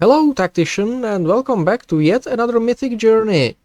Hello Tactician and welcome back to yet another Mythic Journey.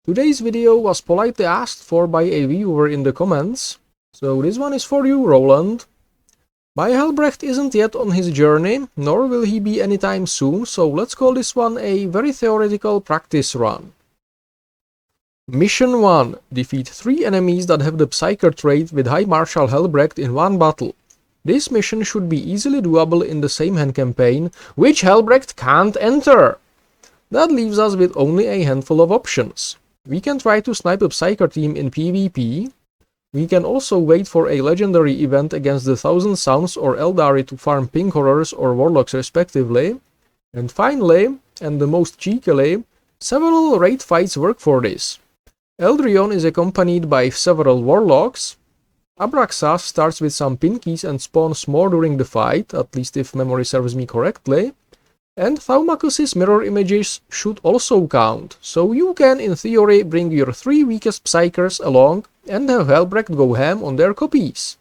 Today's video was politely asked for by a viewer in the comments, so this one is for you, Roland. My Helbrecht isn't yet on his journey, nor will he be anytime soon, so let's call this one a very theoretical practice run. Mission 1. Defeat 3 enemies that have the Psyker trait with High Marshal Helbrecht in one battle. This mission should be easily doable in the same hand campaign, which Helbrecht can't enter. That leaves us with only a handful of options. We can try to snipe a Psyker team in PvP. We can also wait for a legendary event against the Thousand Sons or Eldari to farm Pink Horrors or Warlocks respectively. And finally, and the most cheekily, several raid fights work for this. Eldrion is accompanied by several Warlocks. Abraxas starts with some pinkies and spawns more during the fight, at least if memory serves me correctly. And Thaumakus's mirror images should also count, so you can in theory bring your 3 weakest Psykers along and have Helbrecht go ham on their copies.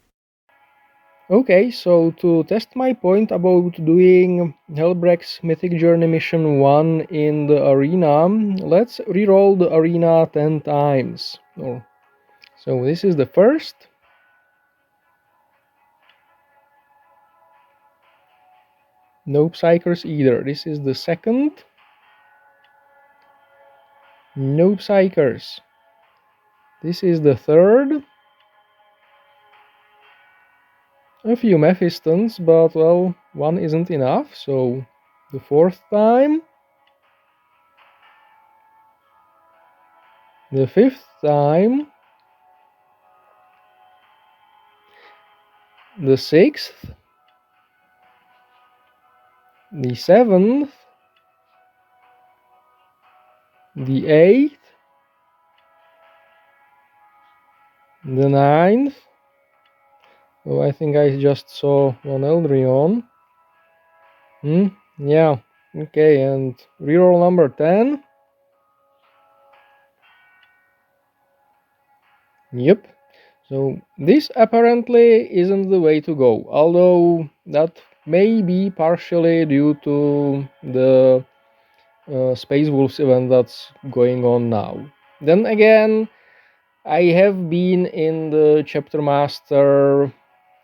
Okay, so to test my point about doing Helbrecht's Mythic Journey Mission 1 in the arena, let's reroll the arena 10 times. So this is the first. No Psykers either. This is the second. No Psykers. This is the third. A few Mephistons, but well, one isn't enough, so the fourth time. The fifth time. The sixth. The seventh. The eighth. The ninth. Oh, I think I just saw one Eldrion. Yeah, okay, and reroll number 10. Yep. So this apparently isn't the way to go, although that may be partially due to the Space Wolves event that's going on now. Then again, I have been in the Chapter Master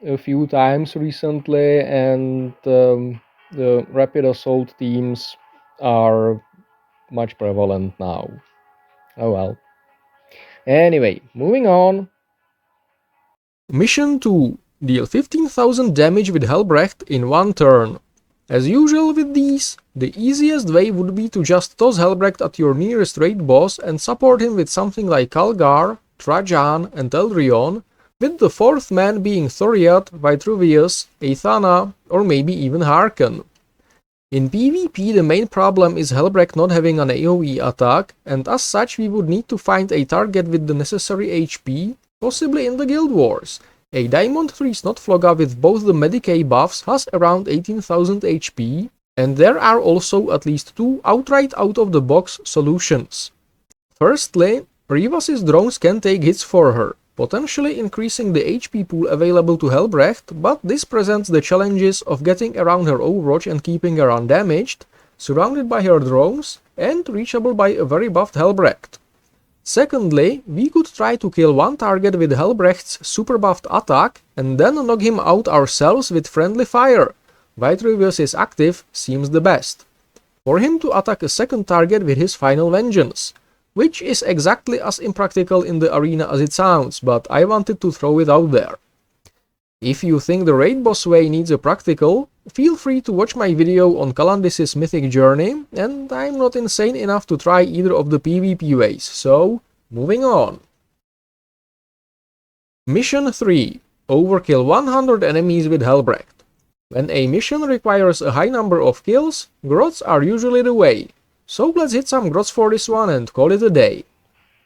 a few times recently, and the Rapid Assault teams are much prevalent now. Oh well. Anyway, moving on. Mission 2. Deal 15,000 damage with Helbrecht in one turn. As usual with these, the easiest way would be to just toss Helbrecht at your nearest raid boss and support him with something like Kalgar, Trajan and Eldrion, with the fourth man being Thoriat, Vitruvius, Aethana or maybe even Harken. In PvP the main problem is Helbrecht not having an AoE attack, and as such we would need to find a target with the necessary HP, possibly in the Guild Wars. A Diamond 3 Snotflogga with both the Medicay buffs has around 18,000 HP, and there are also at least 2 outright out-of-the-box solutions. Firstly, Rivas's drones can take hits for her, potentially increasing the HP pool available to Helbrecht, but this presents the challenges of getting around her Overwatch and keeping her undamaged, surrounded by her drones, and reachable by a very buffed Helbrecht. Secondly, we could try to kill one target with Helbrecht's super buffed attack and then knock him out ourselves with friendly fire. Vitruvius' active seems the best. For him to attack a second target with his final vengeance, which is exactly as impractical in the arena as it sounds, but I wanted to throw it out there. If you think the raid boss way needs a practical, feel free to watch my video on Calandis' Mythic Journey, and I'm not insane enough to try either of the PvP ways, so moving on. Mission 3. Overkill 100 enemies with Helbrecht. When a mission requires a high number of kills, grots are usually the way. So let's hit some grots for this one and call it a day.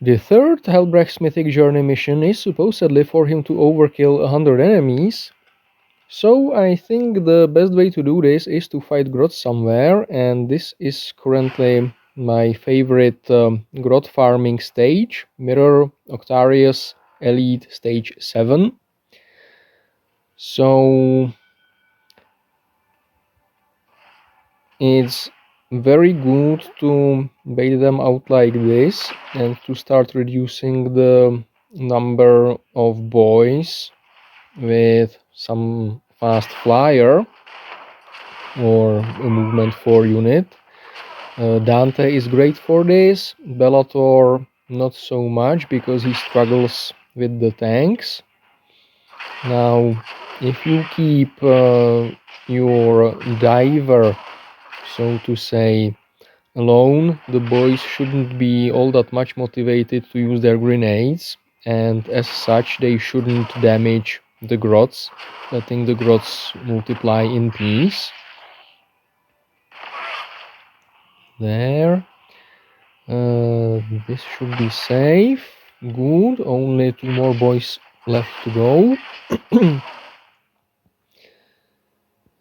The third Helbrecht's Mythic Journey mission is supposedly for him to overkill 100 enemies. So I think the best way to do this is to fight grots somewhere, and this is currently my favorite grot farming stage, Mirror Octarius Elite Stage 7. So it's very good to bait them out like this and to start reducing the number of boys with some fast flyer or a movement 4 unit. Dante is great for this, Bellator not so much because he struggles with the tanks. Now, if you keep your diver, so to say, alone, the boys shouldn't be all that much motivated to use their grenades, and as such they shouldn't damage the grots, letting the grots multiply in peace. There. This should be safe. Good, only 2 more boys left to go.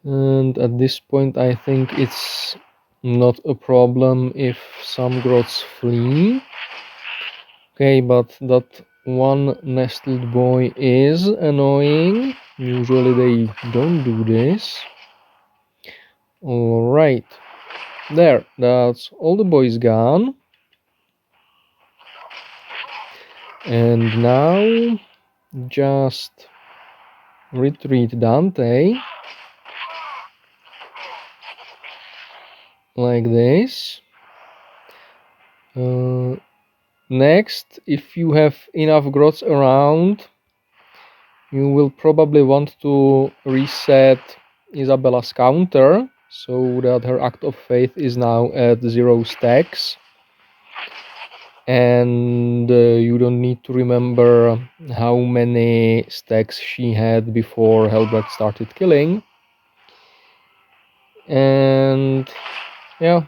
And at this point I think it's not a problem if some grots flee. Okay, but that one nestled boy is annoying. Usually they don't do this. Alright. There, that's all the boys gone. And now just retreat Dante. Like this. Next, if you have enough grots around, you will probably want to reset Isabella's counter so that her Act of Faith is now at 0 stacks. And you don't need to remember how many stacks she had before Helbrecht started killing. And yeah,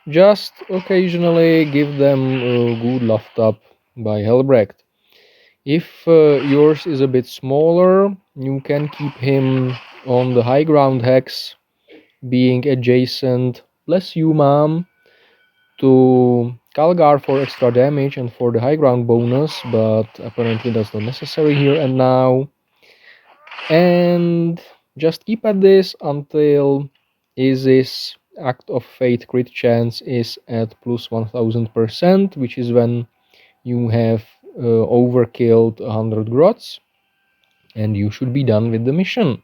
just occasionally give them a good laughed up by Helbrecht. If yours is a bit smaller, you can keep him on the high ground hex, being adjacent, bless you mom, to Calgar for extra damage and for the high ground bonus, but apparently that's not necessary here and now. And just keep at this until Isis Act of Fate crit chance is at plus 1000%, which is when you have overkilled 100 grots, and you should be done with the mission.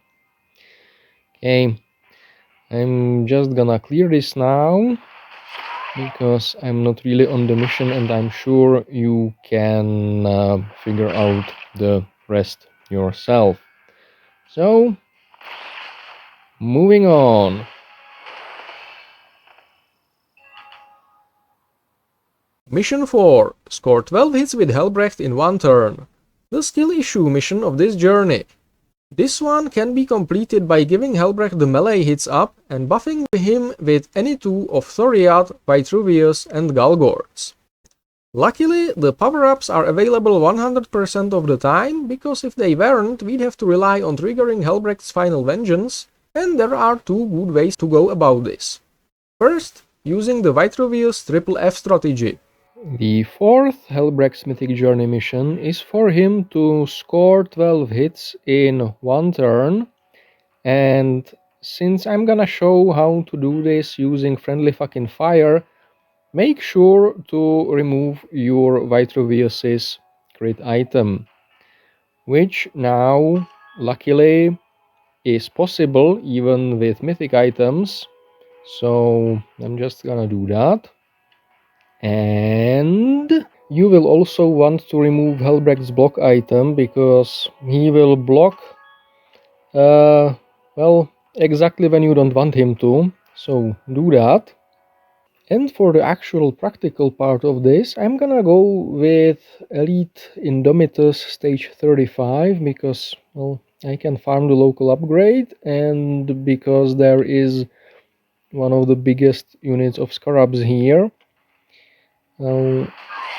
Okay, I'm just gonna clear this now because I'm not really on the mission and I'm sure you can figure out the rest yourself. So, moving on. Mission 4. Score 12 hits with Helbrecht in 1 turn. The skill issue mission of this journey. This one can be completed by giving Helbrecht the melee hits up and buffing him with any 2 of Thoriad, Vitruvius and Galgords. Luckily, the power-ups are available 100% of the time, because if they weren't, we'd have to rely on triggering Helbrecht's final vengeance, and there are 2 good ways to go about this. First, using the Vitruvius triple F strategy. The 4th Helbrecht's Mythic Journey mission is for him to score 12 hits in 1 turn, and since I'm gonna show how to do this using friendly fucking fire, make sure to remove your Vitruvius's crit item, which now, luckily, is possible even with mythic items, so I'm just gonna do that. And you will also want to remove Helbrecht's block item, because he will block well, exactly when you don't want him to, so do that. And for the actual practical part of this, I'm gonna go with Elite Indomitus stage 35, because, well, I can farm the local upgrade, and because there is one of the biggest units of Scarabs here.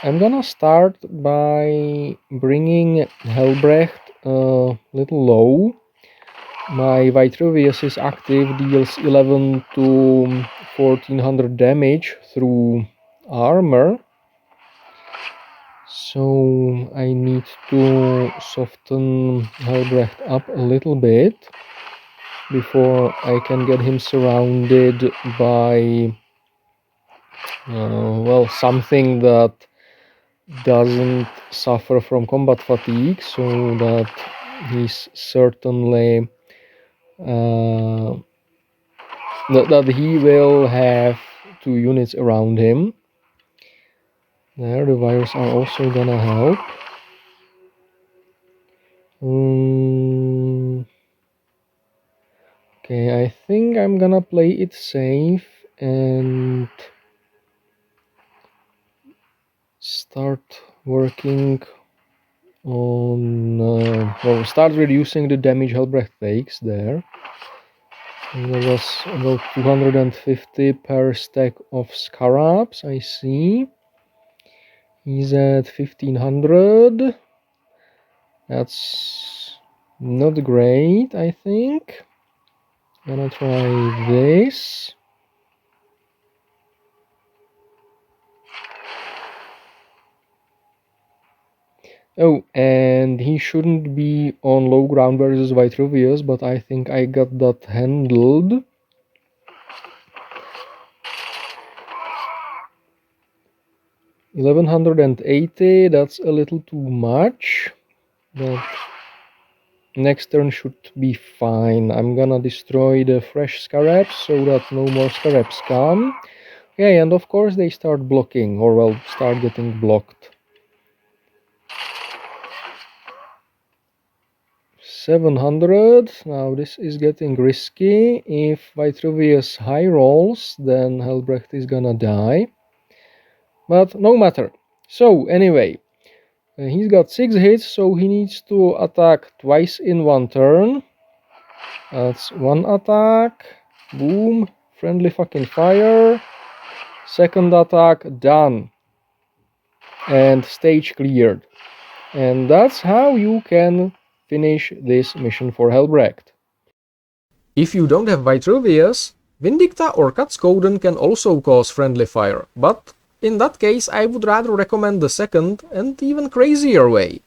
I'm gonna start by bringing Helbrecht a little low. My Vitruvius is active, deals 11 to 1400 damage through armor. So I need to soften Helbrecht up a little bit. before I can get him surrounded by well, something that doesn't suffer from combat fatigue, so that he's certainly that he will have 2 units around him. There, the wires are also gonna help. Okay, I think I'm gonna play it safe and start working on well, start reducing the damage Helbrecht takes there. And there was about 250 per stack of scarabs, I see. He's at 1500. That's not great, I think. Gonna try this. Oh, and he shouldn't be on low ground versus Vitruvius, but I think I got that handled. 1180, that's a little too much, but next turn should be fine. I'm gonna destroy the fresh scarabs so that no more scarabs come. Okay, and of course they start blocking, or well, start getting blocked. 700. Now this is getting risky. If Vitruvius high rolls, then Helbrecht is gonna die. But no matter. So anyway, he's got 6 hits, so he needs to attack twice in one turn. That's 1 attack. Boom. Friendly fucking fire. Second attack, done. And stage cleared. And that's how you can finish this mission for Helbrecht. If you don't have Vitruvius, Vindicta or Katskoden can also cause friendly fire, but in that case I would rather recommend the second and even crazier way.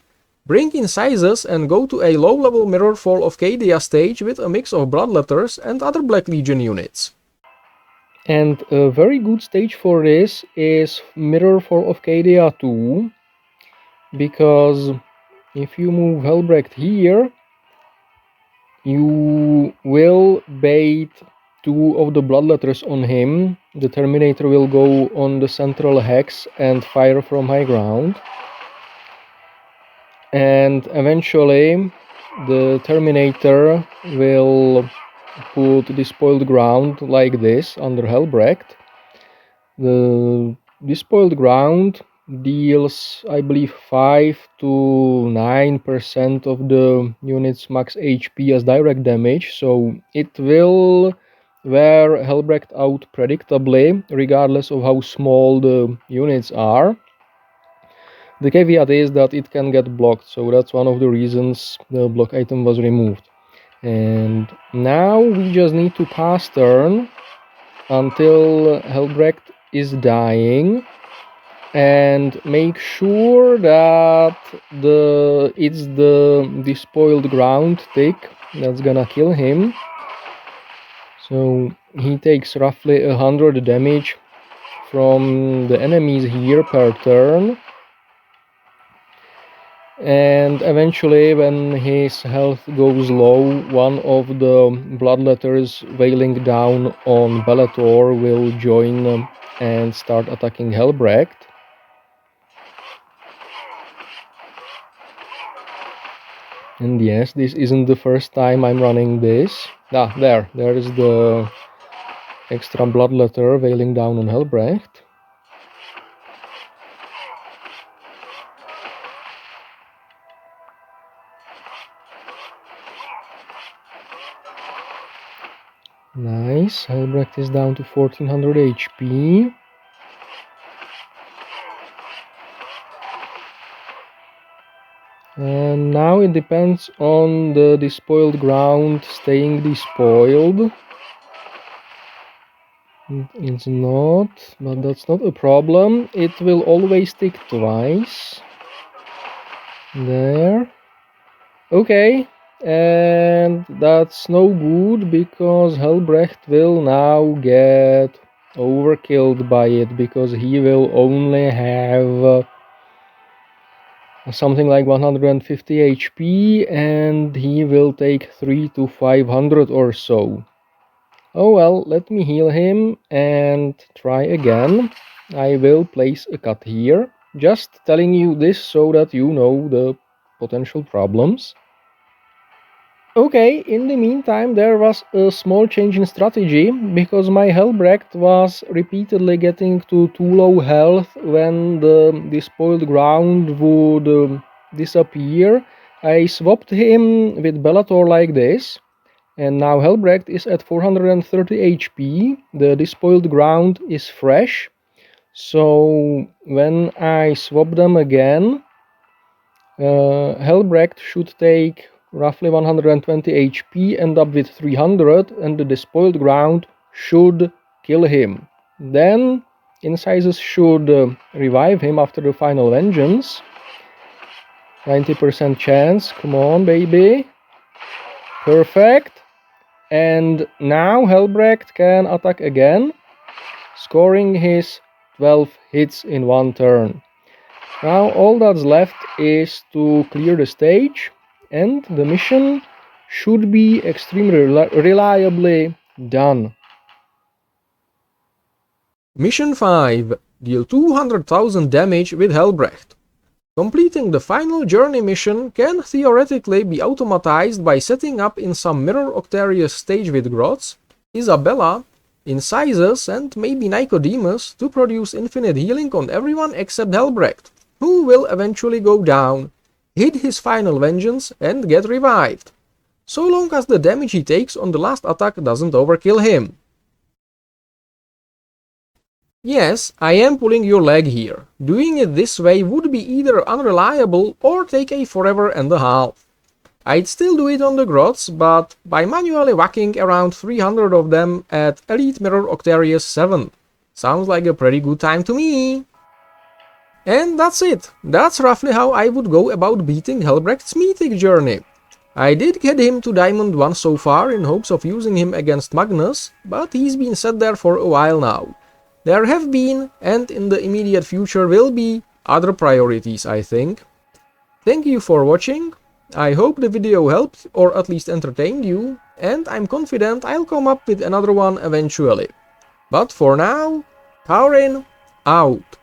Bring Incisors and go to a low-level Mirrorfall of Cadia stage with a mix of Bloodletters and other Black Legion units. And a very good stage for this is Mirrorfall of Cadia 2, because if you move Helbrecht here, you will bait 2 of the Bloodletters on him. The Terminator will go on the central hex and fire from high ground. And eventually the Terminator will put Despoiled Ground like this under Helbrecht. The Despoiled Ground deals, I believe, 5 to 9% of the unit's max HP as direct damage, so it will wear Helbrecht out predictably, regardless of how small the units are. The caveat is that it can get blocked, so that's one of the reasons the block item was removed. And now we just need to pass turn until Helbrecht is dying and make sure that it's the Despoiled Ground tick that's gonna kill him. So he takes roughly 100 damage from the enemies here per turn. And eventually, when his health goes low, one of the Bloodletters wailing down on Bellator will join and start attacking Helbrecht. And yes, this isn't the first time I'm running this. Ah, there is the extra Bloodletter wailing down on Helbrecht. Nice, Helbrecht is down to 1400 HP. And now it depends on the Despoiled Ground staying despoiled. It's not, but that's not a problem. It will always tick twice. There. Okay, and that's no good because Helbrecht will now get overkilled by it because he will only have something like 150 HP and he will take 3 to 500 or so. Oh well, let me heal him and try again. I will place a cut here, just telling you this so that you know the potential problems. Okay, in the meantime there was a small change in strategy, because my Helbrecht was repeatedly getting to too low health when the despoiled ground would disappear. I swapped him with Bellator like this, and now Helbrecht is at 430 HP, the despoiled ground is fresh, so when I swap them again, Helbrecht should take roughly 120 HP, end up with 300, and the despoiled ground should kill him. Then Incisors should revive him after the final vengeance. 90% chance, come on baby. Perfect. And now Helbrecht can attack again, scoring his 12 hits in one turn. Now all that's left is to clear the stage, and the mission should be extremely reliably done. Mission 5. Deal 200,000 damage with Helbrecht. Completing the final journey mission can theoretically be automatized by setting up in some Mirror Octarius stage with Grots, Isabella, Incisors, and maybe Nicodemus to produce infinite healing on everyone except Helbrecht, who will eventually go down, hit his final vengeance, and get revived, so long as the damage he takes on the last attack doesn't overkill him. Yes, I am pulling your leg here. Doing it this way would be either unreliable or take a forever and a half. I'd still do it on the Grots, but by manually whacking around 300 of them at Elite Mirror Octarius 7. Sounds like a pretty good time to me. And that's it. That's roughly how I would go about beating Helbrecht's Mythic Journey. I did get him to Diamond 1 so far in hopes of using him against Magnus, but he's been set there for a while now. There have been, and in the immediate future will be, other priorities, I think. Thank you for watching. I hope the video helped or at least entertained you, and I'm confident I'll come up with another one eventually. But for now, Power in, out.